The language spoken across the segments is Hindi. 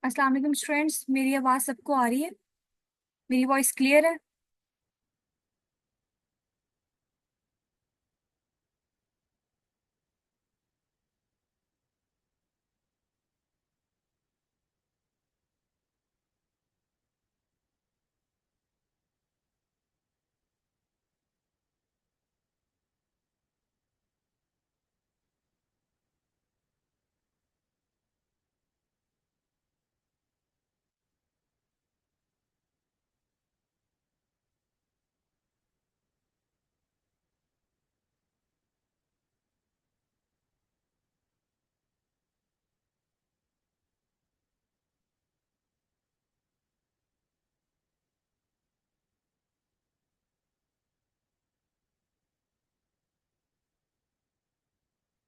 अस्सलाम वालेकुम स्टूडेंट्स, मेरी आवाज़ सबको आ रही है? मेरी वॉइस क्लियर है?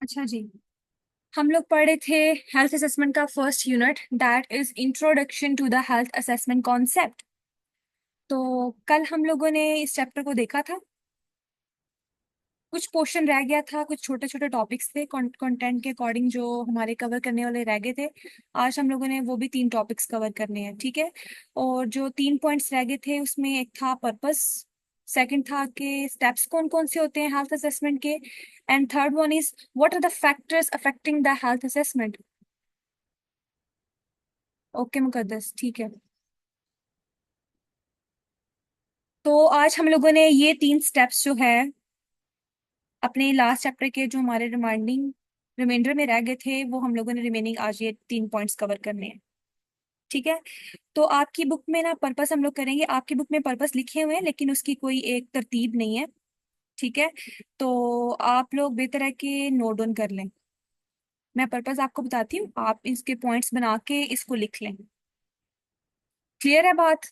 अच्छा जी। हम लोग पढ़े थे हेल्थ असेसमेंट का first unit, that is introduction to the health assessment concept. तो कल हम लोगों ने इस चैप्टर को देखा था। कुछ पोर्शन रह गया था, कुछ छोटे छोटे टॉपिक्स थे कंटेंट के अकॉर्डिंग जो हमारे कवर करने वाले रह गए थे। आज हम लोगों ने वो भी 3 टॉपिक्स कवर करने हैं, ठीक है। और जो 3 पॉइंट्स रह गए थे उसमें एक था पर्पस, सेकंड था कि स्टेप्स कौन कौन से होते हैं हेल्थ असेसमेंट के, and third one is what are the factors affecting the health assessment. Okay Muqaddas, ठीक है। तो आज हम लोगों ने ये 3 स्टेप्स जो है अपने लास्ट चैप्टर के जो हमारे रिमाइंडर में रह गए थे, वो हम लोगों ने रिमेनिंग आज ये 3 पॉइंट्स कवर करने हैं, ठीक है। तो आपकी बुक में ना पर्पस हम लोग करेंगे, आपकी बुक में पर्पस लिखे हुए हैं लेकिन उसकी कोई एक तरतीब नहीं है, ठीक है। तो आप लोग बेहतर है कि नोट डाउन कर लें। मैं पर्पस आपको बताती हूँ, आप इसके पॉइंट्स बना के इसको लिख लें। क्लियर है बात?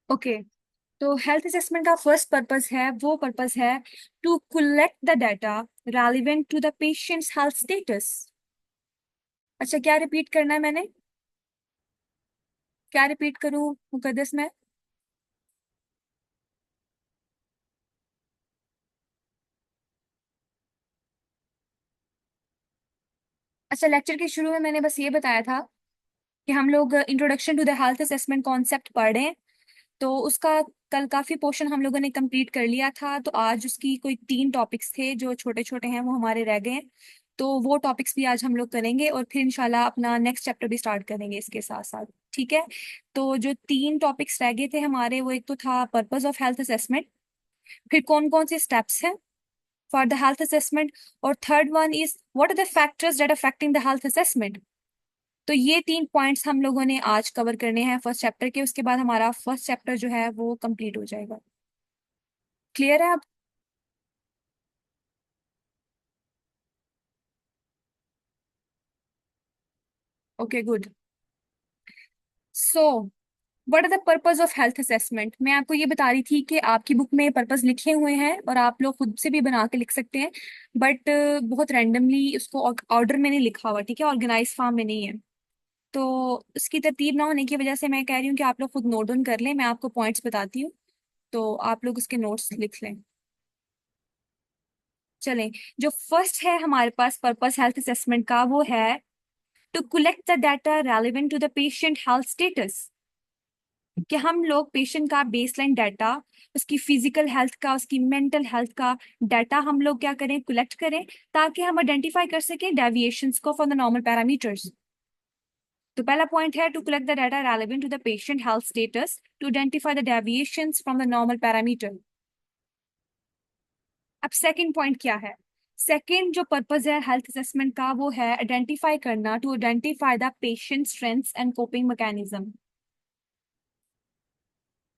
ओके। तो हेल्थ असेसमेंट का फर्स्ट पर्पस है, वो पर्पस है to collect the data relevant to the patient's health status. अच्छा, क्या रिपीट करना है मैंने? क्या रिपीट करूं मुकद्दस में? अच्छा, लेक्चर के शुरू में मैंने बस ये बताया था कि हम लोग introduction to the health assessment concept पढ़ रहे हैं। तो उसका कल काफी पोर्शन हम लोगों ने कंप्लीट कर लिया था, तो आज उसकी कोई 3 टॉपिक्स थे जो छोटे छोटे हैं वो हमारे रह गए हैं। तो वो टॉपिक्स भी आज हम लोग करेंगे और फिर इंशाल्लाह अपना नेक्स्ट चैप्टर भी स्टार्ट करेंगे इसके साथ साथ, ठीक है। तो जो 3 टॉपिक्स रह गए थे हमारे, वो एक तो था पर्पस ऑफ हेल्थ असेसमेंट, फिर कौन कौन से स्टेप्स हैं फॉर द हेल्थ असेसमेंट, और third one is what are the factors that affecting the health assessment. तो ये 3 पॉइंट्स हम लोगों ने आज कवर करने हैं फर्स्ट चैप्टर के, उसके बाद हमारा फर्स्ट चैप्टर जो है वो कंप्लीट हो जाएगा। क्लियर है अब? Okay good. So what are the purpose of health assessment, मैं आपको ये बता रही थी कि आपकी बुक में पर्पस लिखे हुए हैं और आप लोग खुद से भी बना के लिख सकते हैं, बट बहुत रैंडमली उसको ऑर्डर में नहीं लिखा हुआ, ठीक है, ऑर्गेनाइज फॉर्म में नहीं है। तो उसकी तरतीब ना होने की वजह से मैं कह रही हूँ कि आप लोग खुद नोट डाउन कर लें, मैं आपको पॉइंट्स बताती हूँ, तो आप लोग उसके नोट्स लिख लें। चलें, जो फर्स्ट है हमारे पास पर्पस हेल्थ असेसमेंट का, वो है to collect the data relevant to the patient health status. कि हम लोग पेशेंट का बेसलाइन डाटा, उसकी फिजिकल हेल्थ का, उसकी मेंटल हेल्थ का डाटा हम लोग क्या करें, कलेक्ट करें, ताकि हम आइडेंटिफाई कर सकें डेविएशंस को फ्रॉम द नॉर्मल पैरामीटर्स। तो पहला पॉइंट है to collect the data relevant to the patient health status to identify the deviations from the normal parameter. अब सेकंड पॉइंट क्या है? सेकंड जो पर्पस है हेल्थ असेसमेंट का, वो है आइडेंटिफाई करना, to identify the patient strengths and coping mechanism.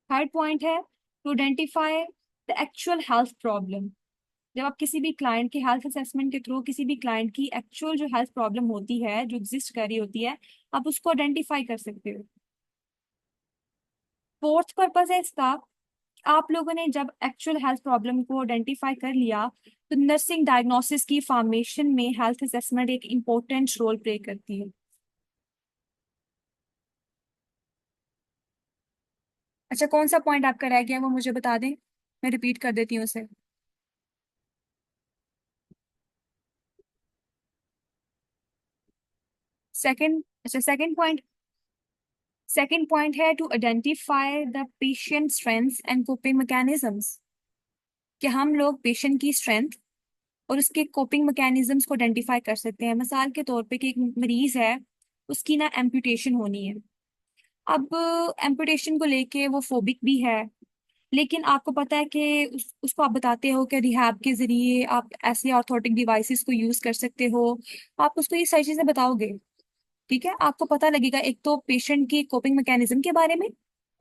Third point है to identify the actual health problem. जब आप किसी भी क्लाइंट के हेल्थ असेसमेंट के थ्रू किसी भी क्लाइंट की एक्चुअल जो हेल्थ प्रॉब्लम होती है, जो एग्जिस्ट कर रही होती है, आप उसको आइडेंटिफाई कर सकते हो। फोर्थ पर्पस है इसका, आप लोगों ने जब एक्चुअल हेल्थ प्रॉब्लम को आइडेंटिफाई कर लिया, तो नर्सिंग डायग्नोसिस की फॉर्मेशन में हेल्थ असेसमेंट एक इम्पोर्टेंट रोल प्ले करती है। अच्छा, कौन सा पॉइंट आपका रह गया वो मुझे बता दें, मैं रिपीट कर देती हूँ उसे। सेकंड, अच्छा सेकंड पॉइंट। सेकंड पॉइंट है to identify the patient strengths and coping mechanisms, कि हम लोग पेशेंट की स्ट्रेंथ और उसके कोपिंग मैकेनिज्म्स को आइडेंटिफाई कर सकते हैं। मिसाल के तौर पे कि एक मरीज है, उसकी ना एम्पुटेशन होनी है। अब एम्पुटेशन को लेके वो फोबिक भी है, लेकिन आपको पता है कि उसको आप बताते हो कि रिहैब के जरिए आप ऐसे ऑर्थोटिक डिवाइसेस को यूज कर सकते हो। आप उसको ये सारी चीजें बताओगे, ठीक है, आपको पता लगेगा एक तो पेशेंट की कोपिंग मैकेनिज्म के बारे में,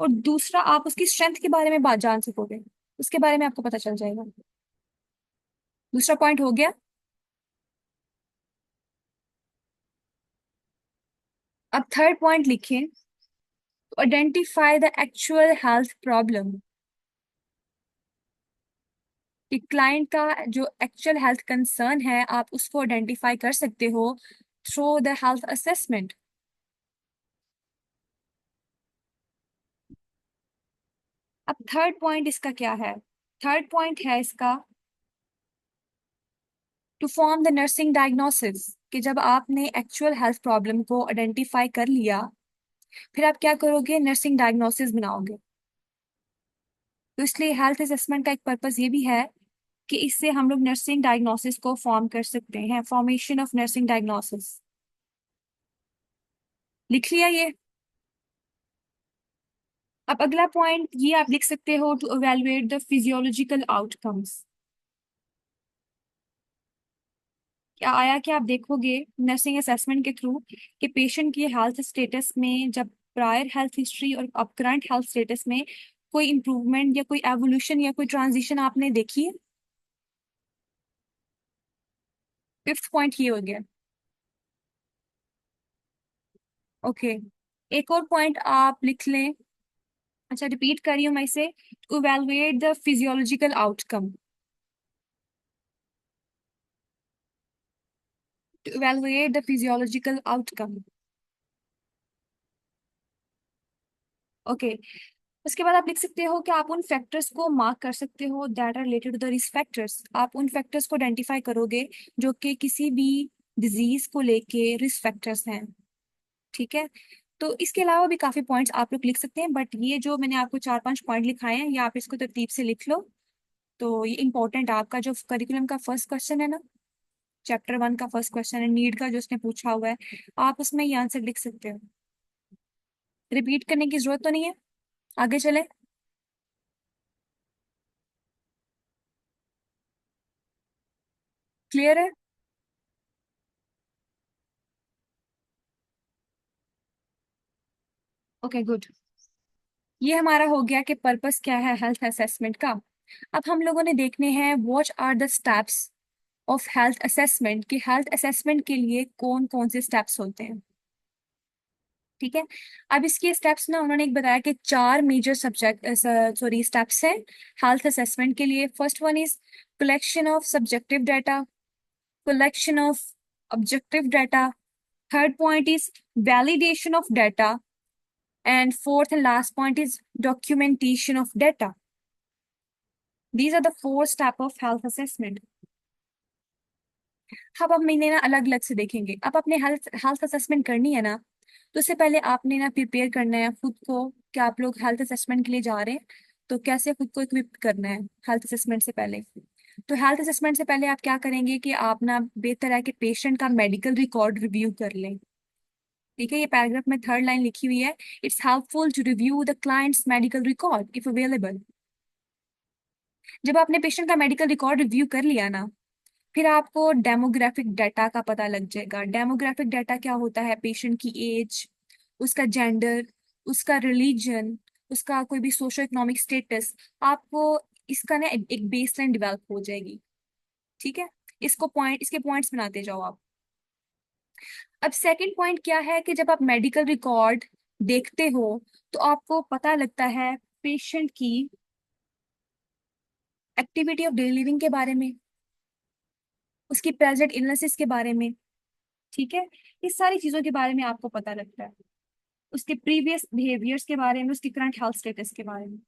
और दूसरा आप उसकी स्ट्रेंथ के बारे में बात जान सकोगे, उसके बारे में आपको पता चल जाएगा। दूसरा पॉइंट हो गया। अब थर्ड पॉइंट लिखिए, identify the actual health problem, कि क्लाइंट का जो एक्चुअल हेल्थ कंसर्न है आप उसको आइडेंटिफाई कर सकते हो थ्रू द हेल्थ असेसमेंट। अब थर्ड पॉइंट इसका क्या है? थर्ड पॉइंट है इसका to form the nursing diagnosis, कि जब आपने एक्चुअल हेल्थ प्रॉब्लम को आइडेंटिफाई कर लिया, फिर आप क्या करोगे, नर्सिंग डायग्नोसिस बनाओगे। तो इसलिए हेल्थ असेसमेंट का एक पर्पस ये भी है कि इससे हम लोग नर्सिंग डायग्नोसिस को फॉर्म कर सकते हैं, फॉर्मेशन ऑफ नर्सिंग डायग्नोसिस। लिख लिया ये? अब अगला पॉइंट ये आप लिख सकते हो, to evaluate the physiological outcomes. क्या आया कि आप देखोगे नर्सिंग असेसमेंट के थ्रू कि पेशेंट की हेल्थ स्टेटस में, जब प्रायर हेल्थ हिस्ट्री और अब करंट हेल्थ स्टेटस में कोई इंप्रूवमेंट या कोई एवोल्यूशन या कोई ट्रांजिशन आपने देखी है। फिफ्थ पॉइंट ये हो गया। ओके, एक और पॉइंट आप लिख लें। अच्छा, रिपीट कर रही हूँ मैं इसे, to evaluate the physiological outcome, to evaluate the physiological outcome. Okay, उसके बाद आप लिख सकते हो कि आप उन फैक्टर्स को मार्क कर सकते हो that are related to the risk factors. आप उन फैक्टर्स को आइडेंटिफाई करोगे जो कि किसी भी डिजीज को लेके रिस्क फैक्टर्स हैं, ठीक है। तो इसके अलावा भी काफी पॉइंट्स आप लोग लिख सकते हैं, बट ये जो मैंने आपको चार पांच पॉइंट लिखाए हैं, ये आप इसको तरतीब से लिख लो। तो ये इंपॉर्टेंट, आपका जो करिकुलम का फर्स्ट क्वेश्चन है ना, चैप्टर वन का फर्स्ट क्वेश्चन है नीड का, जो उसने पूछा हुआ है, आप उसमें ये आंसर लिख सकते हो। रिपीट करने की जरूरत तो नहीं है, आगे चले। क्लियर है? Okay good. ये हमारा हो गया कि पर्पस क्या है हेल्थ असेसमेंट का। अब हम लोगों ने देखने हैं what are the steps of health assessment, कि हेल्थ असेसमेंट के लिए कौन कौन से स्टेप्स होते हैं, ठीक है। अब इसके स्टेप्स ना उन्होंने एक बताया कि चार मेजर सब्जेक्ट सॉरी स्टेप्स हैं हेल्थ असेसमेंट के लिए। First one is collection of subjective data, collection of objective data, third point is validation of data, and fourth and last point is documentation of data. These are the four steps of health assessment. अब हम इन्हें ना अलग अलग से देखेंगे। अब अपने हेल्थ हेल्थ असेसमेंट करनी है ना, तो उससे पहले आपने ना प्रिपेयर करना है खुद को कि आप लोग हेल्थ असेसमेंट के लिए जा रहे हैं, तो कैसे खुद को इक्विप करना है हेल्थ असेसमेंट से पहले। तो हेल्थ असेसमेंट से पहले आप क्या करेंगे कि आप ना बेहतर है कि पेशेंट का मेडिकल रिकॉर्ड रिव्यू कर लें, ठीक है। ये पैराग्राफ में थर्ड लाइन लिखी हुई है, it's helpful to review the client's medical record if available. जब आपने पेशेंट का मेडिकल रिकॉर्ड रिव्यू कर लिया ना, फिर आपको डेमोग्राफिक डाटा का पता लग जाएगा। डेमोग्राफिक डाटा क्या होता है, पेशेंट की एज, उसका जेंडर, उसका रिलीजन, उसका कोई भी सोशो इकोनॉमिक स्टेटस, आपको इसका ना एक बेसलाइन डेवलप हो जाएगी, ठीक है। इसके पॉइंट्स बनाते जाओ आप। अब सेकंड पॉइंट क्या है कि जब आप मेडिकल रिकॉर्ड देखते हो तो आपको पता लगता है पेशेंट की एक्टिविटी ऑफ डेली लिविंग के बारे में, उसकी प्रेजेंट इलनेसेस के बारे में, ठीक है। इस सारी चीजों के बारे में आपको पता लगता है। उसके प्रीवियस बिहेवियर्स के बारे में, उसकी करंट हेल्थ स्टेटस के बारे में।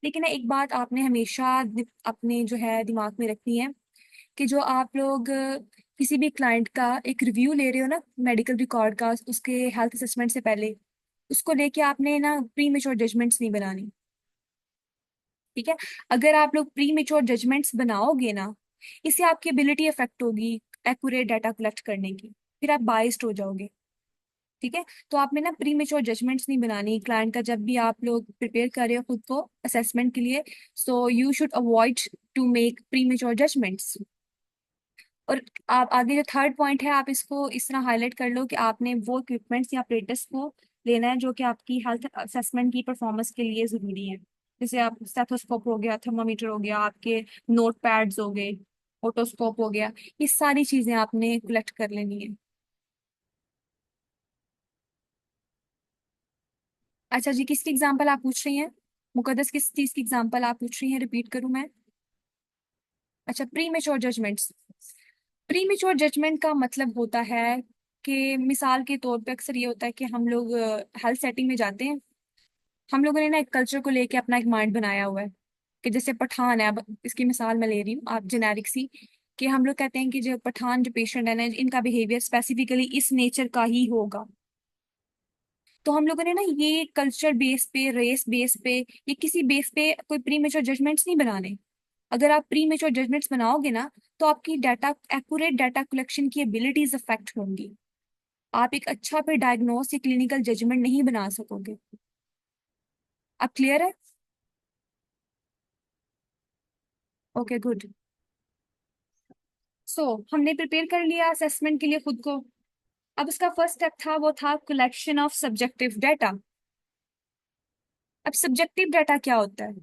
लेकिन ना एक बात आपने हमेशा अपने जो है दिमाग में रखनी है कि जो आप लोग किसी भी क्लाइंट का एक रिव्यू ले रहे हो ना मेडिकल रिकॉर्ड का, उसके हेल्थ असेसमेंट से पहले, उसको लेके आपने ना प्री मेच्योर जजमेंट्स नहीं बनानी। ठीक है। अगर आप लोग प्री मेच्योर जजमेंट्स बनाओगे ना, इससे आपकी एबिलिटी अफेक्ट होगी एक्यूरेट डाटा कलेक्ट करने की, फिर आप बाइस्ड हो जाओगे। ठीक है। तो आपने ना प्री मेच्योर जजमेंट्स नहीं बनानी क्लाइंट का जब भी आप लोग प्रिपेयर कर रहे हो खुद को असेसमेंट के लिए। So you should avoid to make premature judgements. और आप आगे जो थर्ड पॉइंट है, आप इसको इस तरह हाईलाइट कर लो कि आपने वो इक्विपमेंट्स या अपरेटस को लेना है जो कि आपकी हेल्थ असेसमेंट की परफॉर्मेंस के लिए ज़रूरी है। जैसे आप स्टेथोस्कोप हो गया, थर्मामीटर हो गया, आपके नोट पैड्स हो गए, ओटोस्कोप हो गया, ये सारी चीज़ें आपने कलेक्ट कर लेनी है। अच्छा जी, किसकी एग्जांपल आप पूछ रही हैं? मुकद्दस, किस चीज़ की एग्जांपल आप पूछ रही हैं, रिपीट करूं मैं? अच्छा, premature judgements. Premature judgement का मतलब होता है कि मिसाल के तौर पे अक्सर ये होता है कि हम लोग हेल्थ सेटिंग में जाते हैं। हम लोगों ने ना एक कल्चर को लेके अपना एक माइंड बनाया हुआ है कि जैसे पठान है, अब इसकी मिसाल मैं ले रही हूँ, आप जेनेरिक सी, कि हम लोग कहते हैं कि जो पठान जो पेशेंट है ना, इनका बिहेवियर स्पेसिफिकली इस नेचर का ही होगा। तो हम लोगों ने ना ये कल्चर बेस पे, रेस बेस पे, ये किसी बेस पे कोई प्री मेच्योर जजमेंट्स नहीं बनाने। अगर आप प्री मेच्योर जजमेंट्स बनाओगे ना, तो आपकी डाटा एक्यूरेट डाटा कलेक्शन की एबिलिटीज अफेक्ट होंगी। आप एक अच्छा पे डायग्नोस या क्लिनिकल जजमेंट नहीं बना सकोगे। अब क्लियर है? Okay, good. सो हमने प्रिपेयर कर लिया असेसमेंट के लिए खुद को। अब उसका फर्स्ट स्टेप था, वो था कलेक्शन ऑफ सब्जेक्टिव डाटा। अब सब्जेक्टिव डाटा क्या होता है?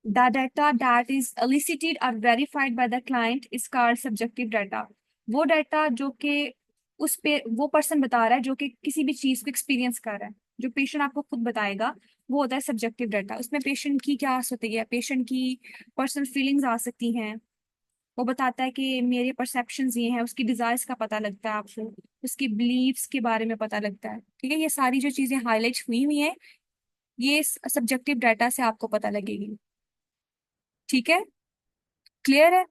The data that is elicited or verified by the client is called subjective data। वो डाटा जो कि उस पे वो पर्सन बता रहा है जो कि किसी भी चीज को एक्सपीरियंस कर रहा है, जो पेशेंट आपको खुद बताएगा, वो होता है सब्जेक्टिव डाटा। उसमें पेशेंट की क्या आ सकती है, पेशेंट की पर्सनल फीलिंग्स आ सकती हैं। वो बताता है कि मेरे परसेप्शंस ये हैं, उसकी डिजायर्स का पता लगता है आपको, उसकी बिलीव्स के बारे में पता लगता है। ठीक है, ये सारी जो चीजें हाईलाइट हुई हुई हैं, ये सब्जेक्टिव डाटा से आपको पता लगेगी। ठीक है, क्लियर है?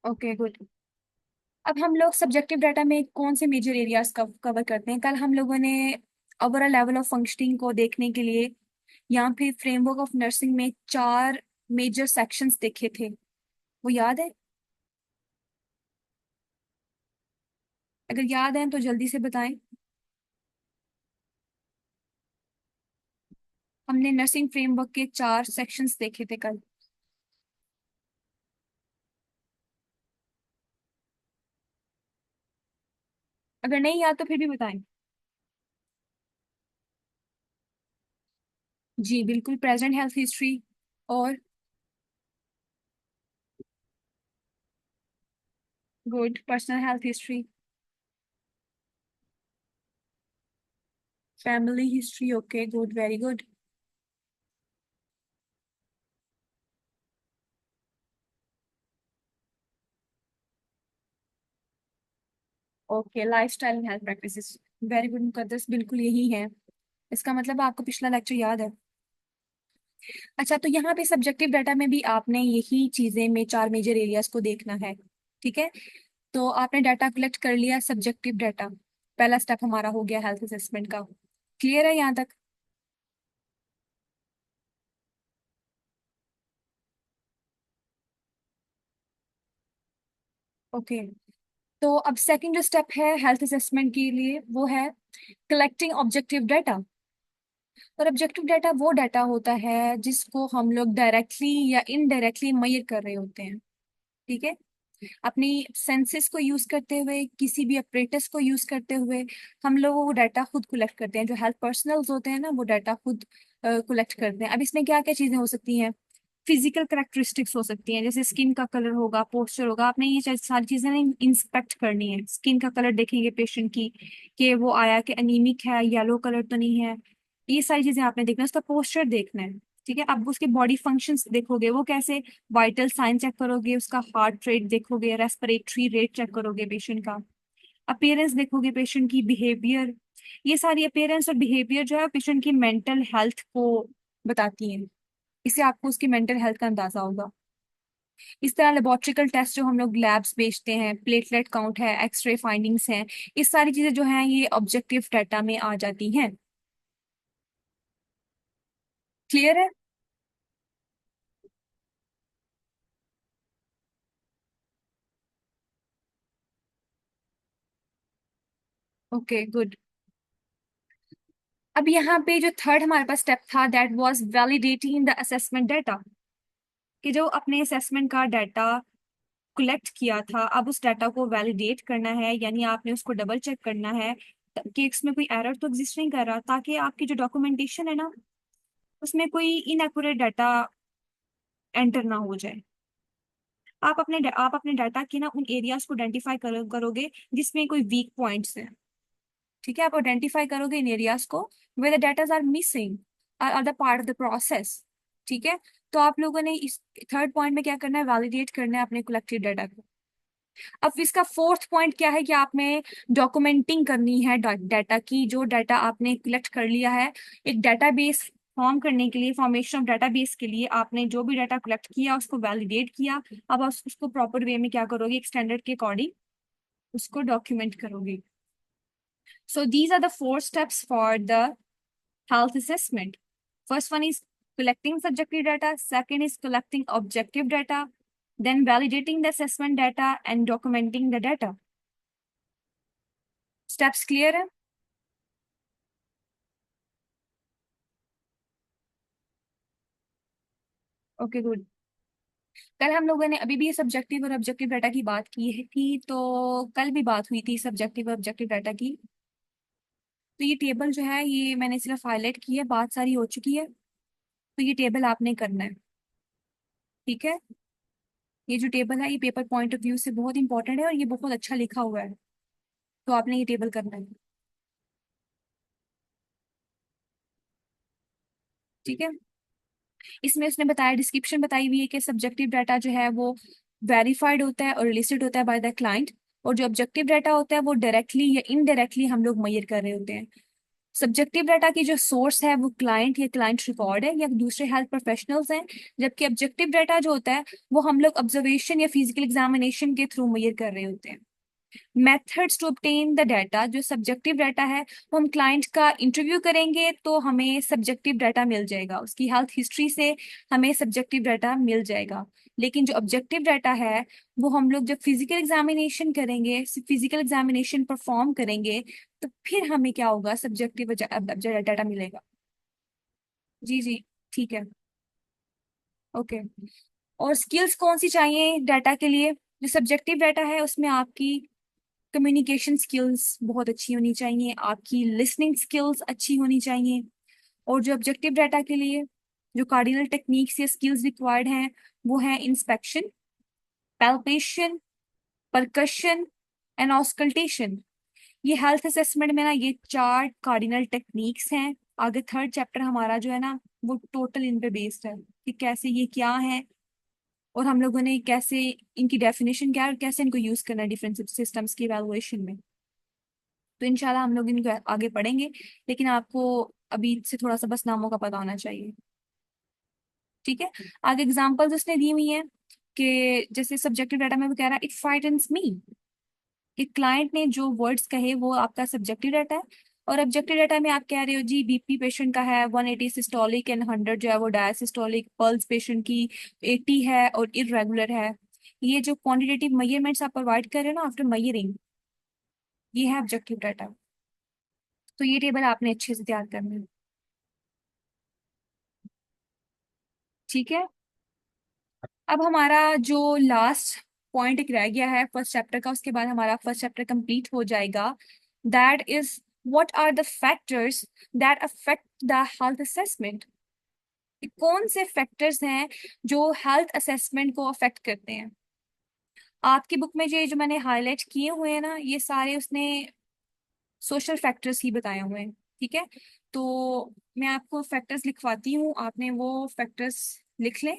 Okay, good. अब हम लोग सब्जेक्टिव डाटा में कौन से मेजर एरियाज कवर करते हैं? कल हम लोगों ने ओवरऑल लेवल ऑफ फंक्शनिंग को देखने के लिए यहाँ पे फ्रेमवर्क ऑफ नर्सिंग में 4 मेजर सेक्शंस देखे थे, वो याद है? अगर याद है तो जल्दी से बताएं। हमने नर्सिंग फ्रेमवर्क के 4 सेक्शंस देखे थे कल। अगर नहीं याद तो फिर भी बताएं। जी बिल्कुल, प्रेजेंट हेल्थ हिस्ट्री, और good personal health history, family history, okay good, very good. Okay, lifestyle and health practices, very good Muqaddas, बिल्कुल यही है। इसका मतलब आपको पिछला लेक्चर याद है। अच्छा, तो यहाँ पे सब्जेक्टिव डाटा में भी आपने यही चीजें में 4 मेजर एरियाज को देखना है। ठीक है। तो आपने डाटा कलेक्ट कर लिया सब्जेक्टिव डाटा, पहला स्टेप हमारा हो गया हेल्थ असेसमेंट का। क्लियर है यहाँ तक? ओके। तो अब सेकंड जो स्टेप है हेल्थ असेसमेंट के लिए, वो है कलेक्टिंग ऑब्जेक्टिव डाटा। और ऑब्जेक्टिव डाटा वो डाटा होता है जिसको हम लोग डायरेक्टली या इनडायरेक्टली मेजर कर रहे होते हैं। ठीक है। अपनी सेंसेस को यूज करते हुए, किसी भी अपरेटस को यूज करते हुए, हम लोग वो डाटा खुद कलेक्ट करते हैं। जो हेल्थ पर्सनल्स होते हैं ना, वो डाटा खुद कलेक्ट करते हैं। अब इसमें क्या क्या चीजें हो सकती हैं? फिजिकल करेक्टरिस्टिक्स हो सकती हैं, जैसे स्किन का कलर होगा, पोस्चर होगा। आपने ये सारी चीजें ना इंस्पेक्ट करनी है। स्किन का कलर देखेंगे पेशेंट की, कि वो आया कि अनीमिक है, येलो कलर तो नहीं है। ये सारी चीजें आपने देखना है, उसका पोस्चर देखना है। ठीक है, अब उसके बॉडी फंक्शंस देखोगे वो कैसे, वाइटल साइन चेक करोगे, उसका हार्ट रेट देखोगे, रेस्पिरेटरी रेट चेक करोगे पेशेंट का, अपीयरेंस देखोगे पेशेंट की, बिहेवियर। ये सारी अपीयरेंस और बिहेवियर जो है पेशेंट की मेंटल हेल्थ को बताती हैं। इससे आपको उसकी मेंटल हेल्थ का अंदाजा होगा। इस तरह लेबोरेटरिकल टेस्ट जो हम लोग लैब्स भेजते हैं, प्लेटलेट काउंट है, एक्सरे फाइंडिंग्स हैं, ये सारी चीजें जो हैं ये ऑब्जेक्टिव डाटा में आ जाती हैं। क्लियर है? Okay good. अब यहाँ पे जो थर्ड हमारे पास स्टेप था, that was validating the assessment data, कि जो अपने असेसमेंट का डाटा कलेक्ट किया था अब उस डाटा को वैलिडेट करना है, यानी आपने उसको डबल चेक करना है कि इसमें कोई एरर तो एग्जिस्ट नहीं कर रहा, ताकि आपकी जो डॉक्यूमेंटेशन है ना उसमें कोई इनएक्यूरेट डाटा एंटर ना हो जाए। आप अपने डाटा के ना उन एरियाज को आइडेंटिफाई करोगे जिसमें कोई वीक पॉइंट्स हैं। ठीक है, आप आइडेंटिफाई करोगे इन एरियाज को where the data are missing are the part of the process. ठीक है, तो आप लोगों ने इस थर्ड पॉइंट में क्या करना है, वैलिडेट करना है अपने कलेक्टेड डाटा को। अब इसका फोर्थ पॉइंट क्या है कि आपने डॉक्यूमेंटिंग करनी है डाटा की, जो डाटा आपने कलेक्ट कर लिया है। एक डाटाबेस फॉर्म करने के लिए, फॉर्मेशन ऑफ डाटाबेस के लिए आपने जो भी डाटा कलेक्ट किया उसको वैलिडेट किया। अब आप उसको प्रॉपर वे में क्या करोगे, एक स्टैंडर्ड के अकॉर्डिंग उसको डॉक्यूमेंट करोगे। So these are the four steps for the health assessment. First one is collecting subjective data, second is collecting objective data, then validating the assessment data and documenting the data. Steps clear है? Okay good. कल हम लोगों ने अभी भी सब्जेक्टिव और ऑब्जेक्टिव डाटा की बात की है थी, तो कल भी बात हुई थी सब्जेक्टिव और ऑब्जेक्टिव डाटा की। तो ये टेबल जो है ये मैंने सिर्फ हाईलाइट की है, बात सारी हो चुकी है। तो ये टेबल आपने करना है। ठीक है, ये जो टेबल है ये पेपर पॉइंट ऑफ व्यू से बहुत इंपॉर्टेंट है और ये बहुत अच्छा लिखा हुआ है, तो आपने ये टेबल करना है। ठीक है, इसमें उसने बताया, डिस्क्रिप्शन बताई हुई है कि सब्जेक्टिव डाटा जो है वो वेरीफाइड होता है और लिस्टेड होता है बाय द क्लाइंट, और जो ऑब्जेक्टिव डाटा होता है वो डायरेक्टली या इनडायरेक्टली हम लोग मेजर कर रहे होते हैं। सब्जेक्टिव डाटा की जो सोर्स है वो क्लाइंट या क्लाइंट रिकॉर्ड है या दूसरे हेल्थ प्रोफेशनल्स हैं, जबकि ऑब्जेक्टिव डाटा जो होता है वो हम लोग ऑब्जर्वेशन या फिजिकल एग्जामिनेशन के थ्रू मेजर कर रहे होते हैं। Methods to obtain the data, जो सब्जेक्टिव डाटा है वो हम क्लाइंट का इंटरव्यू करेंगे तो हमें सब्जेक्टिव डाटा मिल जाएगा, उसकी हेल्थ हिस्ट्री से हमें सब्जेक्टिव डाटा मिल जाएगा। लेकिन जो ऑब्जेक्टिव डाटा है वो हम लोग जब फिजिकल एग्जामिनेशन करेंगे, फिजिकल एग्जामिनेशन परफॉर्म करेंगे, तो फिर हमें क्या होगा, सब्जेक्टिव डाटा मिलेगा। जी जी, ठीक है। ओके, और स्किल्स कौन सी चाहिए डाटा के लिए? जो सब्जेक्टिव डाटा है उसमें आपकी कम्युनिकेशन स्किल्स बहुत अच्छी होनी चाहिए, आपकी लिसनिंग स्किल्स अच्छी होनी चाहिए। और जो ऑब्जेक्टिव डाटा के लिए जो कार्डिनल टेक्निक्स या स्किल्स रिक्वायर्ड हैं वो है inspection, palpation, percussion and auscultation. ये हेल्थ असेसमेंट में ना ये चार कार्डिनल टेक्निक्स हैं। आगे थर्ड चैप्टर हमारा जो है ना वो टोटल इन पे बेस्ड है कि कैसे ये क्या है और हम लोगों ने कैसे इनकी डेफिनेशन क्या है और कैसे इनको यूज करना है डिफरेंट सिस्टम्स की इवैल्यूएशन में। तो इंशाल्लाह हम लोग इनको आगे पढ़ेंगे, लेकिन आपको अभी से थोड़ा सा बस नामों का पता होना चाहिए। ठीक है, आगे एग्जांपल्स उसने दी हुई हैं कि जैसे सब्जेक्टिव डाटा में वो कह रहा है इट फ्राइटन्स मी, कि क्लाइंट ने जो वर्ड्स कहे वो आपका सब्जेक्टिव डाटा है। और ऑब्जेक्टिव डाटा में आप कह रहे हो जी बीपी पेशेंट का है 180 सिस्टोलिक एंड 100 जो है वो डायसिस्टोलिक, पल्स पेशेंट की 80 है और इरेगुलर है। ये जो क्वांटिटेटिव मेजरमेंट्स आप प्रोवाइड कर रहे हो ना आफ्टर मेजरिंग, ये है ऑब्जेक्टिव डाटा। तो ये टेबल आपने अच्छे से तैयार करना है। ठीक है, अब हमारा जो लास्ट पॉइंट एक रह गया है फर्स्ट चैप्टर का, उसके बाद हमारा फर्स्ट चैप्टर कंप्लीट हो जाएगा। That is what are the factors that affect the health assessment. कौन से फैक्टर्स हैं जो हेल्थ असेसमेंट को अफेक्ट करते हैं? आपकी बुक में ये जो मैंने हाईलाइट किए हुए हैं ना ये सारे उसने सोशल फैक्टर्स ही बताए हुए हैं। ठीक है, तो मैं आपको फैक्टर्स लिखवाती हूँ, आपने वो फैक्टर्स लिख लें।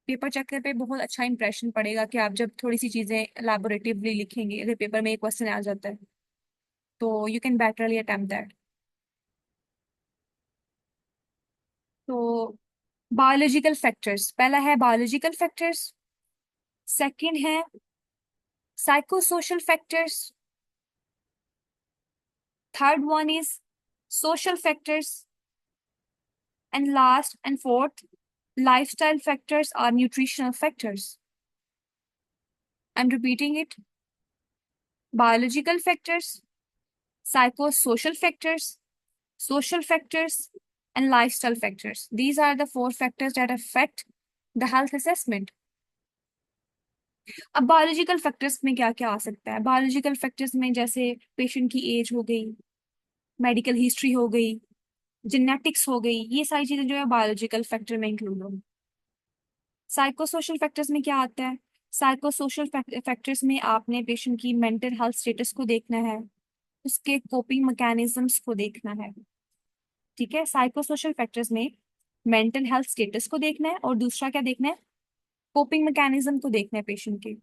पेपर चेकर पे बहुत अच्छा इंप्रेशन पड़ेगा कि आप जब थोड़ी सी चीजें एलैबोरेटिवली लिखेंगे, अगर पेपर में एक क्वेश्चन आ जाता है तो you can betterly attempt that. तो बायोलॉजिकल फैक्टर्स, पहला है बायोलॉजिकल फैक्टर्स, सेकंड है psychosocial factors, third one is social factors, and last and fourth lifestyle factors are nutritional factors. I'm repeating it: biological factors, psychosocial factors, social factors, and lifestyle factors. These are the four factors that affect the health assessment. अब बायोलॉजिकल फैक्टर्स में क्या क्या आ सकता है? बायोलॉजिकल फैक्टर्स में जैसे पेशेंट की एज हो गई, मेडिकल हिस्ट्री हो गई, जेनेटिक्स हो गई, ये सारी चीजें जो है बायोलॉजिकल फैक्टर में इंक्लूड होंगी। साइकोसोशल फैक्टर्स में क्या आता है? साइकोसोशल फैक्टर्स में आपने पेशेंट की मेंटल हेल्थ स्टेटस को देखना है, उसके कोपिंग मैकेनिज्म्स को देखना है। ठीक है, साइकोसोशल फैक्टर्स में मेंटल हेल्थ स्टेटस को देखना है और दूसरा क्या देखना है? कोपिंग मैकेनिज्म को देखना है पेशेंट के।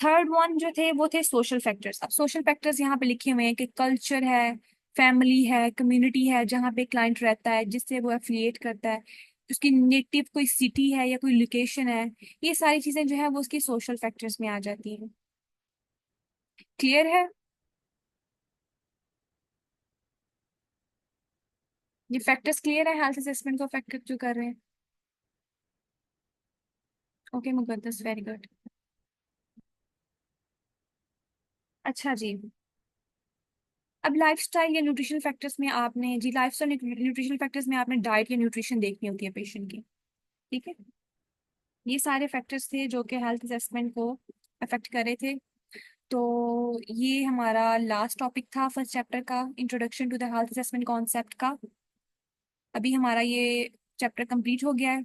थर्ड वन जो थे वो थे सोशल फैक्टर्स। अब सोशल फैक्टर्स यहाँ पे लिखे हुए हैं कि कल्चर है, फैमिली है, कम्युनिटी है जहाँ पे क्लाइंट रहता है, जिससे वो एफिलिएट करता है, उसकी नेटिव कोई सिटी है या कोई लोकेशन है, ये सारी चीजें जो है वो उसकी सोशल फैक्टर्स में आ जाती हैं। क्लियर है? ये फैक्टर्स क्लियर है हेल्थ असेसमेंट को फैक्टर जो कर रहे हैं? Okay Muqaddas, very good. अच्छा जी, अब लाइफस्टाइल या न्यूट्रिशन फैक्टर्स में आपने जी लाइफस्टाइल न्यूट्रिशन फैक्टर्स में आपने डाइट या न्यूट्रिशन देखनी होती है पेशेंट की। ठीक है, ये सारे फैक्टर्स थे जो कि हेल्थ असेसमेंट को अफेक्ट कर रहे थे। तो ये हमारा लास्ट टॉपिक था फर्स्ट चैप्टर का, introduction to the health assessment concept का। अभी हमारा ये चैप्टर कंप्लीट हो गया है।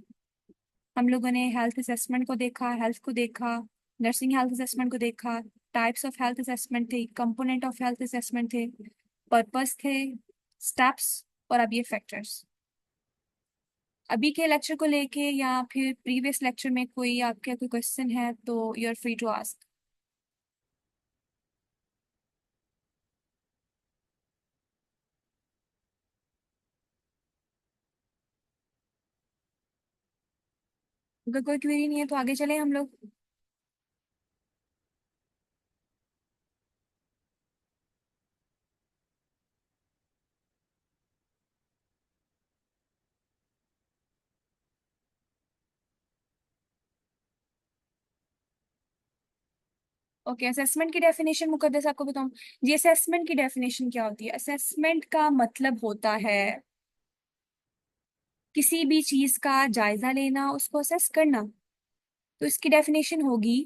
हम लोगों ने हेल्थ असेसमेंट को देखा, हेल्थ को देखा, नर्सिंग हेल्थ असेसमेंट को देखा, टाइप्स ऑफ हेल्थ असेसमेंट थे, कंपोनेंट ऑफ हेल्थ असेसमेंट थे, पर्पस थे, स्टेप्स, और अब ये फैक्टर्स। अभी के लेक्चर को लेके या फिर प्रीवियस लेक्चर में कोई आपके कोई क्वेश्चन है तो you are free to ask. अगर कोई क्वेरी नहीं है तो आगे चले हम लोग। ओके, असेसमेंट की डेफिनेशन मुकद्दस आपको बताऊं? जी, असेसमेंट की डेफिनेशन क्या होती है? असेसमेंट का मतलब होता है किसी भी चीज का जायजा लेना, उसको असेस करना। तो इसकी डेफिनेशन होगी: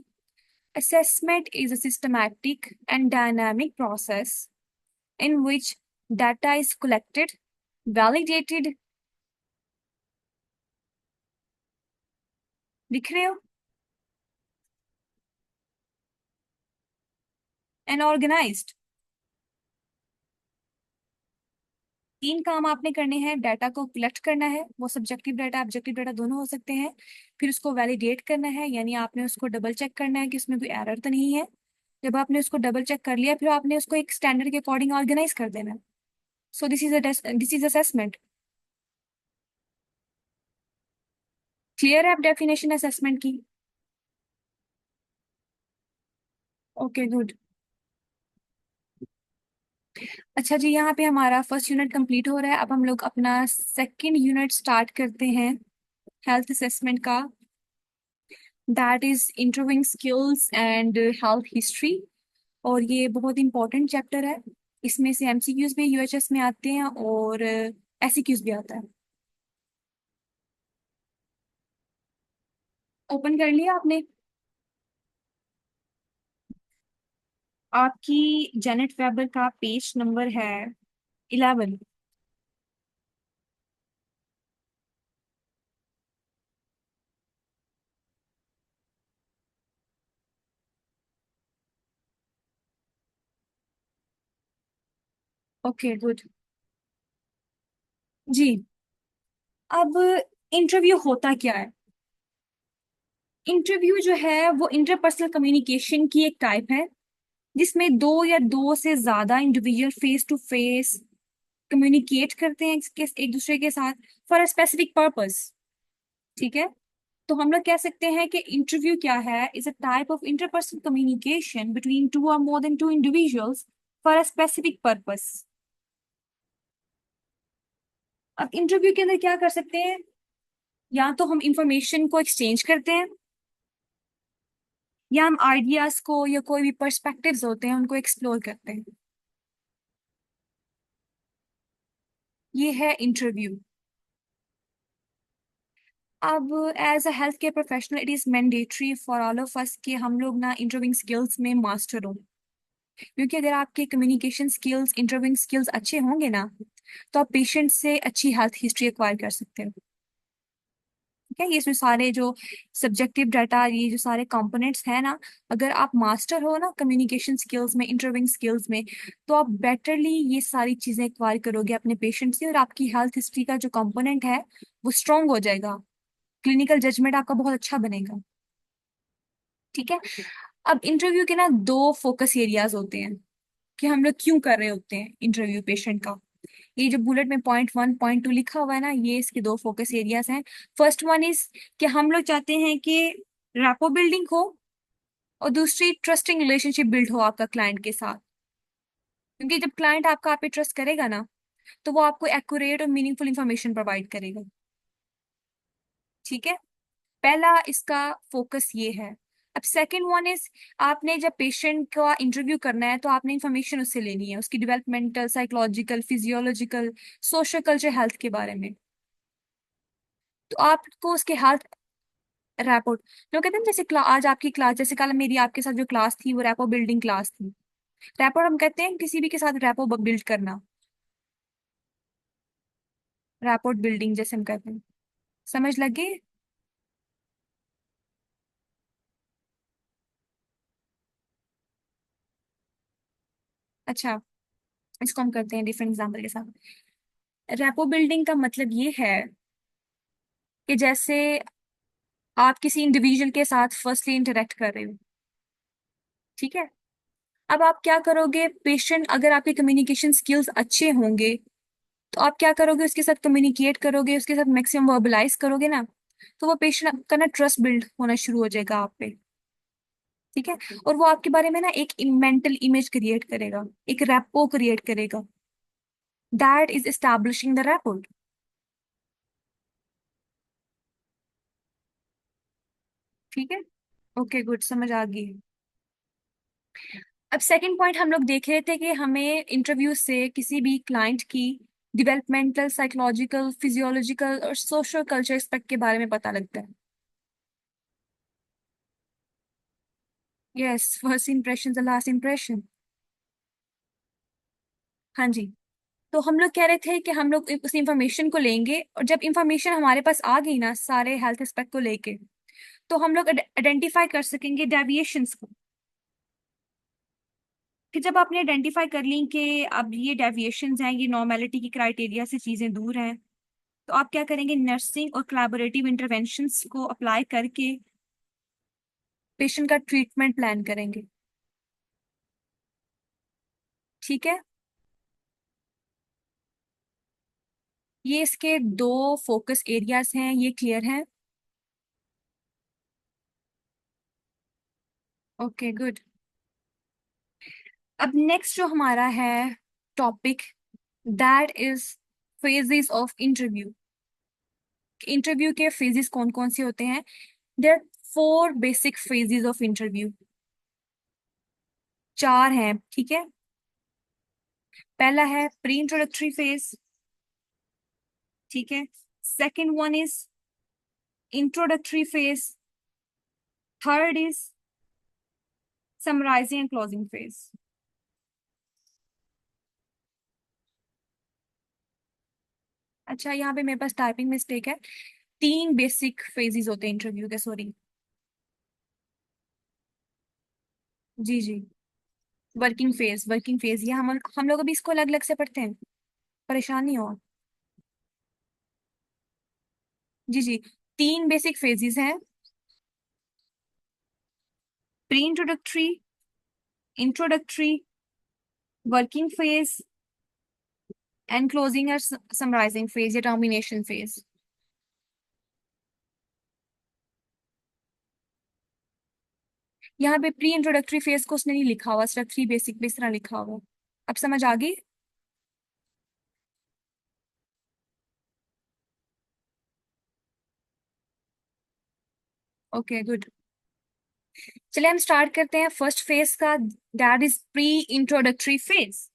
assessment is a systematic and dynamic process in which data is collected, validated, लिख रहे हो, and organized। तीन काम आपने करने हैं: डाटा को कलेक्ट करना है, वो सब्जेक्टिव डाटा ऑब्जेक्टिव डाटा दोनों हो सकते हैं, फिर उसको वैलिडेट करना है, यानी आपने उसको डबल चेक करना है कि उसमें कोई एरर तो नहीं है। जब आपने उसको डबल चेक कर लिया फिर आपने उसको एक स्टैंडर्ड के अकॉर्डिंग ऑर्गेनाइज कर देना। So this is assessment. Clear है अब डेफिनेशन असेसमेंट की? Okay good. अच्छा जी, यहाँ पे हमारा फर्स्ट यूनिट कंप्लीट हो रहा है। अब हम लोग अपना सेकंड यूनिट स्टार्ट करते हैं हेल्थ असेसमेंट का, that is interviewing skills and health history. और ये बहुत इंपॉर्टेंट चैप्टर है। इसमें से एमसीक्यूज भी यूएचएस में आते हैं और एससीक्यूज भी आता है। ओपन कर लिया आपने? आपकी जेनेट वेबर का पेज नंबर है 11। Okay good. जी। अब इंटरव्यू होता क्या है? इंटरव्यू जो है वो इंटरपर्सनल कम्युनिकेशन की एक टाइप है, जिसमें दो या दो से ज्यादा individual face to face communicate करते हैं एक दूसरे के साथ फॉर अ स्पेसिफिक पर्पस। ठीक है। तो हम लोग कह सकते हैं कि इंटरव्यू क्या है, is a type of interpersonal communication between two or more than two individuals for a specific purpose. अब इंटरव्यू के अंदर क्या कर सकते हैं? या तो हम इंफॉर्मेशन को एक्सचेंज करते हैं, या हम आइडियाज को या कोई भी पर्सपेक्टिव्स होते हैं उनको एक्सप्लोर करते हैं। ये है इंटरव्यू। अब as a health care professional it is mandatory for all of us कि हम लोग ना इंटरव्यूइंग स्किल्स में मास्टर हो। क्योंकि अगर आपके कम्युनिकेशन स्किल्स, इंटरव्यूइंग स्किल्स अच्छे होंगे ना, तो आप पेशेंट से अच्छी हेल्थ हिस्ट्री एक्वायर कर सकते हो। ठीक है। ये इसमें सारे जो सब्जेक्टिव डाटा, ये जो सारे कंपोनेंट्स हैं ना, अगर आप मास्टर हो ना कम्युनिकेशन स्किल्स में, इंटरव्यूइंग स्किल्स में, तो आप बेटरली ये सारी चीजें एक्वायर करोगे अपने पेशेंट से, और आपकी हेल्थ हिस्ट्री का जो कंपोनेंट है वो स्ट्रांग हो जाएगा। क्लिनिकल जजमेंट आपका बहुत अच्छा बनेगा। ठीक है। अब इंटरव्यू के ना दो फोकस एरियाज होते हैं कि हम लोग क्यों कर रहे होते हैं इंटरव्यू पेशेंट का। ये जो बुलेट में पॉइंट 1 पॉइंट 2 लिखा हुआ है ना, ये इसके दो फोकस एरियाज हैं। फर्स्ट वन इज कि हम लोग चाहते हैं कि रैपो बिल्डिंग हो, और दूसरी ट्रस्टिंग रिलेशनशिप बिल्ड हो आपका क्लाइंट के साथ। क्योंकि जब क्लाइंट आपका आप पे ट्रस्ट करेगा ना, तो वो आपको एक्यूरेट और मीनिंगफुल इंफॉर्मेशन प्रोवाइड करेगा। ठीक है। पहला इसका फोकस ये है। अब सेकंड वन इज, आपने जब पेशेंट का इंटरव्यू करना है तो आपने इंफॉर्मेशन उससे लेनी है, उसकी developmental, psychological, physiological, social culture, health के बारे में। तो आपको उसके हेल्थ रैपोर्ट, लोग कहते हैं जैसे आज आपकी क्लास, जैसे कल मेरी आपके साथ जो क्लास थी वो रैपो बिल्डिंग क्लास थी। रैपोर्ट हम कहते हैं किसी भी के साथ रैपो बिल्ड करना, रैपोर्ट बिल्डिंग जैसे हम कहते हैं। समझ लगे? अच्छा, इसको हम करते हैं डिफरेंट एग्जाम्पल के साथ। रैपो बिल्डिंग का मतलब ये है कि जैसे आप किसी इंडिविजुअल के साथ फर्स्टली इंटरेक्ट कर रहे हो। ठीक है। अब आप क्या करोगे, पेशेंट अगर आपके कम्युनिकेशन स्किल्स अच्छे होंगे, तो आप क्या करोगे, उसके साथ कम्युनिकेट करोगे, उसके साथ मैक्सिमम वर्बलाइज करोगे ना, तो वो पेशेंट का ना ट्रस्ट बिल्ड होना शुरू हो जाएगा आप पे। ठीक है। और वो आपके बारे में ना एक मेंटल इमेज क्रिएट करेगा, एक रैपो क्रिएट करेगा। That is establishing the rapport. ठीक है। ओके, गुड, समझ आ गई। अब सेकंड पॉइंट हम लोग देख रहे थे कि हमें इंटरव्यू से किसी भी क्लाइंट की डिवेलपमेंटल, साइकोलॉजिकल, फिजियोलॉजिकल और सोशल कल्चर एस्पेक्ट के बारे में पता लगता है। Yes, first impression the last impression. हाँ जी। तो हम लोग कह रहे थे कि हम लोग उस इंफॉर्मेशन को लेंगे, और जब इंफॉर्मेशन हमारे पास आ गई ना सारे हेल्थ एस्पेक्ट को लेके, तो हम लोग आइडेंटिफाई कर सकेंगे डेविएशंस को। कि जब आपने आइडेंटिफाई कर ली कि अब ये डेविएशंस हैं, ये नॉर्मेलिटी की क्राइटेरिया से चीजें दूर हैं, तो आप क्या करेंगे, नर्सिंग और कोलैबोरेटिव इंटरवेंशंस को अप्लाई करके पेशेंट का ट्रीटमेंट प्लान करेंगे। ठीक है। ये इसके दो फोकस एरियाज हैं, ये क्लियर हैं? Okay, good. अब नेक्स्ट जो हमारा है topic, that is phases of interview. Interview के फेजेस कौन कौन से होते हैं? There 4 basic phases of interview. चार हैं। ठीक है। पहला है प्री इंट्रोडक्टरी फेज। ठीक है। Second one is introductory phase. Third is summarising and closing phase. अच्छा, यहाँ पे मेरे पास टाइपिंग मिस्टेक है। 3 बेसिक फेजेस होते हैं इंटरव्यू के, सॉरी। जी जी। वर्किंग फेज, वर्किंग फेज, ये हम लोग अभी इसको अलग अलग से पढ़ते हैं, परेशान नहीं हो। जी जी, तीन बेसिक फेजेस हैं: pre introductory, introductory, working phase and closing और समराइजिंग फेज या टर्मिनेशन फेज। यहाँ पे प्री इंट्रोडक्टरी फेज को उसने नहीं लिखा हुआ, सिर्फ थ्री बेसिक पे इस तरह लिखा हुआ। अब समझ आ गई? Okay good. चलिए हम स्टार्ट करते हैं फर्स्ट फेज का, that is pre introductory phase.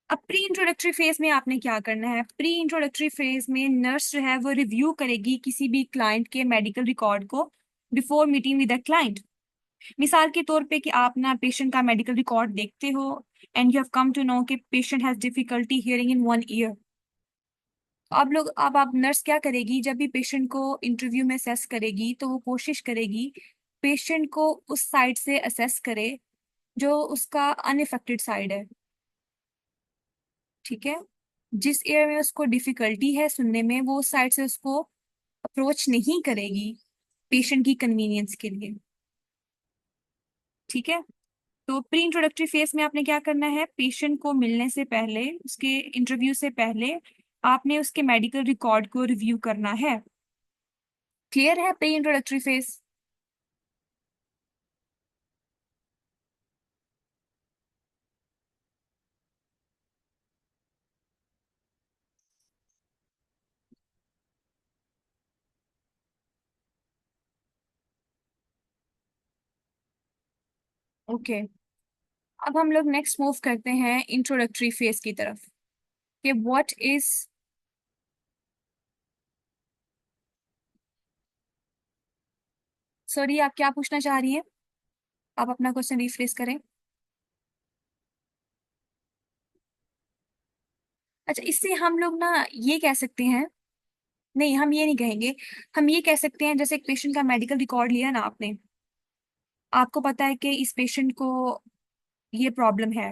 अब प्री इंट्रोडक्टरी फेज में आपने क्या करना है? प्री इंट्रोडक्टरी फेज में नर्स जो है वो रिव्यू करेगी किसी भी क्लाइंट के मेडिकल रिकॉर्ड को before meeting with the client. मिसाल के तौर पे कि आप ना पेशेंट का मेडिकल रिकॉर्ड देखते हो and you have come to know कि patient has difficulty hearing in one year. अब आप नर्स क्या करेगी, जब भी पेशेंट को इंटरव्यू में असेस करेगी तो वो कोशिश करेगी पेशेंट को उस साइड से असेस करे जो उसका अनइफेक्टेड साइड है। ठीक है? जिस एरिया में उसको डिफिकल्टी है सुनने में, वो उस साइड से उसको अप्रोच नहीं करेगी पेशेंट की कन्वीनियंस के लिए। ठीक है? तो प्री इंट्रोडक्टरी फेज में आपने क्या करना है, पेशेंट को मिलने से पहले, उसके इंटरव्यू से पहले आपने उसके मेडिकल रिकॉर्ड को रिव्यू करना है। क्लियर है प्री इंट्रोडक्टरी फेज? ओके। अब हम लोग नेक्स्ट मूव करते हैं इंट्रोडक्टरी फेज की तरफ कि व्हाट इज। सॉरी, आप क्या पूछना चाह रही हैं? आप अपना क्वेश्चन रिफ्रेश करें। अच्छा, इससे हम लोग ना ये कह सकते हैं, नहीं हम ये नहीं कहेंगे, हम ये कह सकते हैं जैसे एक पेशेंट का मेडिकल रिकॉर्ड लिया ना आपने, आपको पता है कि इस पेशेंट को ये प्रॉब्लम है।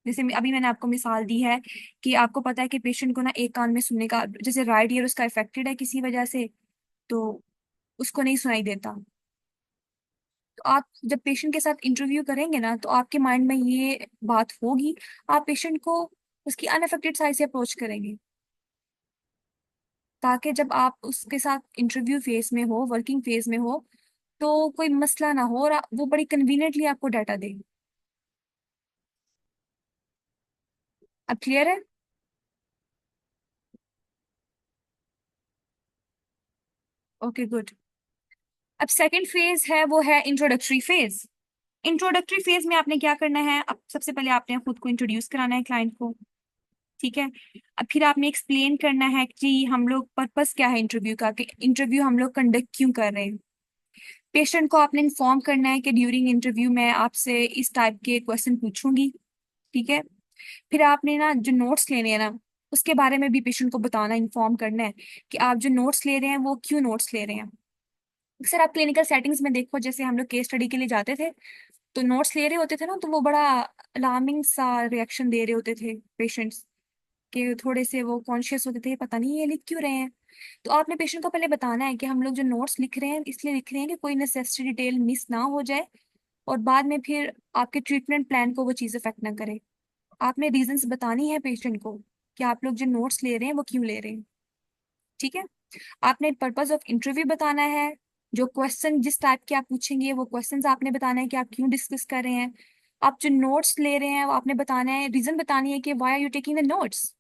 जैसे अभी मैंने आपको मिसाल दी है कि आपको पता है कि पेशेंट को ना एक कान में सुनने का, जैसे राइट ईयर उसका इफेक्टेड है किसी वजह से, तो उसको नहीं सुनाई देता। तो आप जब पेशेंट के साथ इंटरव्यू करेंगे ना तो आपके माइंड में ये बात होगी, आप पेशेंट को उसकी अनअफेक्टेड साइड से अप्रोच करेंगे, ताकि जब आप उसके साथ इंटरव्यू फेज में हो, वर्किंग फेज में हो, तो कोई मसला ना हो और वो बड़ी कन्वीनियंटली आपको डाटा दे। अब क्लियर है? Okay good. अब सेकंड फेज है वो है इंट्रोडक्टरी फेज। इंट्रोडक्टरी फेज में आपने क्या करना है, अब सबसे पहले आपने खुद को इंट्रोड्यूस कराना है क्लाइंट को। ठीक है? अब फिर आपने एक्सप्लेन करना है कि हम लोग पर्पस क्या है इंटरव्यू का, कि इंटरव्यू हम लोग कंडक्ट क्यों कर रहे हैं। पेशेंट को आपने इन्फॉर्म करना है कि ड्यूरिंग इंटरव्यू मैं आपसे इस टाइप के क्वेश्चन पूछूंगी। ठीक है? फिर आपने ना जो नोट्स लेने हैं ना, उसके बारे में भी पेशेंट को बताना, इन्फॉर्म करना है कि आप जो नोट्स ले रहे हैं वो क्यों नोट्स ले रहे हैं। अक्सर आप क्लिनिकल सेटिंग्स में देखो, जैसे हम लोग केस स्टडी के लिए जाते थे तो नोट्स ले रहे होते थे ना, तो वो बड़ा अलार्मिंग सा रिएक्शन दे रहे होते थे पेशेंट्स, कि थोड़े से वो कॉन्शियस होते थे, पता नहीं ये लिख क्यों रहे हैं। तो आपने पेशेंट को पहले बताना है कि हम लोग जो नोट्स लिख रहे हैं इसलिए लिख रहे हैं कि कोई नेसेसरी डिटेल मिस ना हो जाए, और बाद में फिर आपके ट्रीटमेंट प्लान को वो चीज़ अफेक्ट ना करे। आपने रीजंस बतानी है पेशेंट को कि आप लोग जो नोट्स ले रहे हैं वो क्यों ले रहे हैं। ठीक है? आपने पर्पस ऑफ इंटरव्यू बताना है, जो क्वेश्चन जिस टाइप के आप पूछेंगे वो क्वेश्चंस आपने बताना है कि आप क्यों डिस्कस कर रहे हैं। आप जो नोट्स ले रहे हैं वो आपने बताना है, रीजन बतानी है कि why are you taking the notes.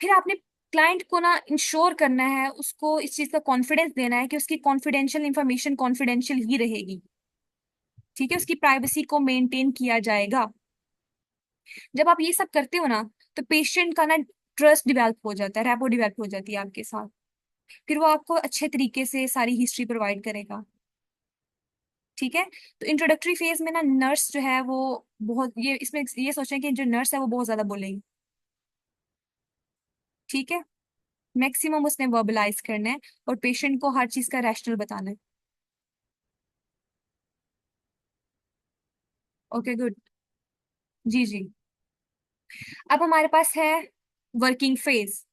फिर आपने क्लाइंट को ना इंश्योर करना है, उसको इस चीज का कॉन्फिडेंस देना है कि उसकी कॉन्फिडेंशियल इंफॉर्मेशन कॉन्फिडेंशियल ही रहेगी। ठीक है? उसकी प्राइवेसी को मेंटेन किया जाएगा। जब आप ये सब करते हो ना, तो पेशेंट का ना ट्रस्ट डिवेल्प हो जाता है, रैपो डिवेल्प हो जाती है आपके साथ। फिर वो आपको अच्छे तरीके से सारी हिस्ट्री प्रोवाइड करेगा। ठीक है? तो इंट्रोडक्टरी फेज में ना नर्स जो है वो बहुत, ये इसमें ये सोचें कि जो नर्स है वो बहुत ज्यादा बोलेगी। ठीक है? मैक्सिमम उसने वर्बलाइज करना है और पेशेंट को हर चीज का रैशनल बताना है। Okay good. जी जी। अब हमारे पास है वर्किंग फेज।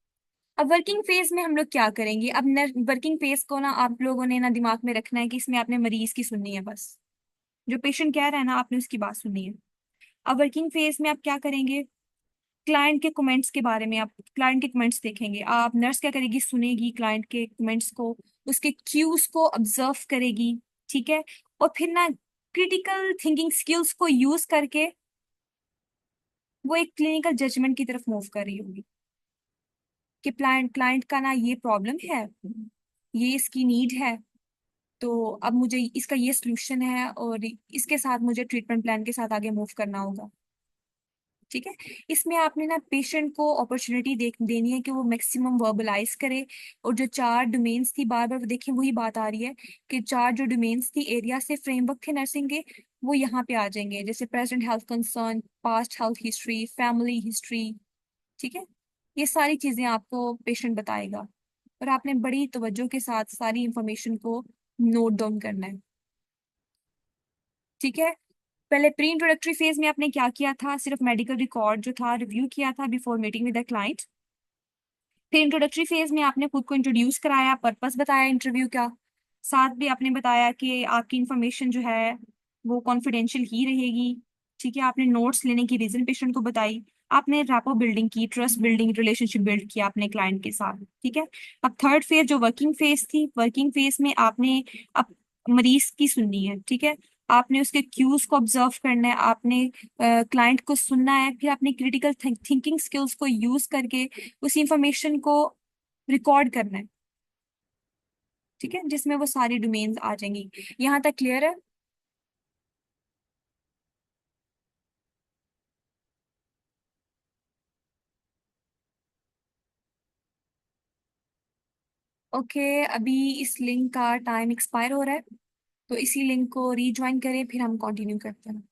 अब वर्किंग फेज में हम लोग क्या करेंगे? अब वर्किंग फेज को ना आप लोगों ने ना दिमाग में रखना है कि इसमें आपने मरीज की सुननी है बस। जो पेशेंट कह रहा है ना आपने उसकी बात सुननी है। अब वर्किंग फेज में आप क्या करेंगे? क्लाइंट के कमेंट्स के बारे में आप क्लाइंट के कमेंट्स देखेंगे। आप नर्स क्या करेगी? सुनेगी क्लाइंट के कमेंट्स को, उसके क्यूज को ऑब्जर्व करेगी। ठीक है। और फिर ना क्रिटिकल थिंकिंग स्किल्स को यूज करके वो एक क्लिनिकल जजमेंट की तरफ मूव कर रही होगी कि क्लाइंट क्लाइंट का ना ये प्रॉब्लम है, ये इसकी नीड है, तो अब मुझे इसका ये सोल्यूशन है और इसके साथ मुझे ट्रीटमेंट प्लान के साथ आगे मूव करना होगा। ठीक है। इसमें आपने ना पेशेंट को अपॉर्चुनिटी देनी है कि वो मैक्सिमम वर्बलाइज करे। और जो चार डोमेन्स थी, बार बार देखें वही बात आ रही है कि चार जो डोमेन्स थी, एरिया से फ्रेमवर्क थे नर्सिंग के, वो यहाँ पे आ जाएंगे, जैसे present health concern, past health history, family history. ठीक है। ये सारी चीजें आपको पेशेंट बताएगा और आपने बड़ी तवज्जो के साथ सारी इंफॉर्मेशन को नोट डाउन करना है। ठीक है। पहले प्री इंट्रोडक्टरी फेज में आपने क्या किया था? सिर्फ मेडिकल रिकॉर्ड जो था रिव्यू किया था before meeting with the client. फिर इंट्रोडक्टरी फेज में आपने खुद को इंट्रोड्यूस कराया, पर्पस बताया इंटरव्यू का, साथ भी आपने बताया कि आपकी इंफॉर्मेशन जो है वो कॉन्फिडेंशियल ही रहेगी। ठीक है। आपने नोट्स लेने की रीजन पेशेंट को बताई। आपने रैपो बिल्डिंग की, ट्रस्ट बिल्डिंग, रिलेशनशिप बिल्ड किया अपने क्लाइंट के साथ। ठीक है। अब थर्ड फेज जो वर्किंग फेज थी, वर्किंग फेज में आपने अब मरीज की सुननी है। ठीक है। आपने उसके क्यूज को ऑब्जर्व करना है, आपने क्लाइंट को सुनना है, फिर आपने क्रिटिकल थिंकिंग स्किल्स को यूज करके उस इंफॉर्मेशन को रिकॉर्ड करना है। ठीक है। जिसमें वो सारी डोमेन्स आ जाएंगी। यहाँ तक क्लियर है? ओके। अभी इस लिंक का टाइम एक्सपायर हो रहा है, तो इसी लिंक को रीज्वाइन करें फिर हम कंटिन्यू करते हैं।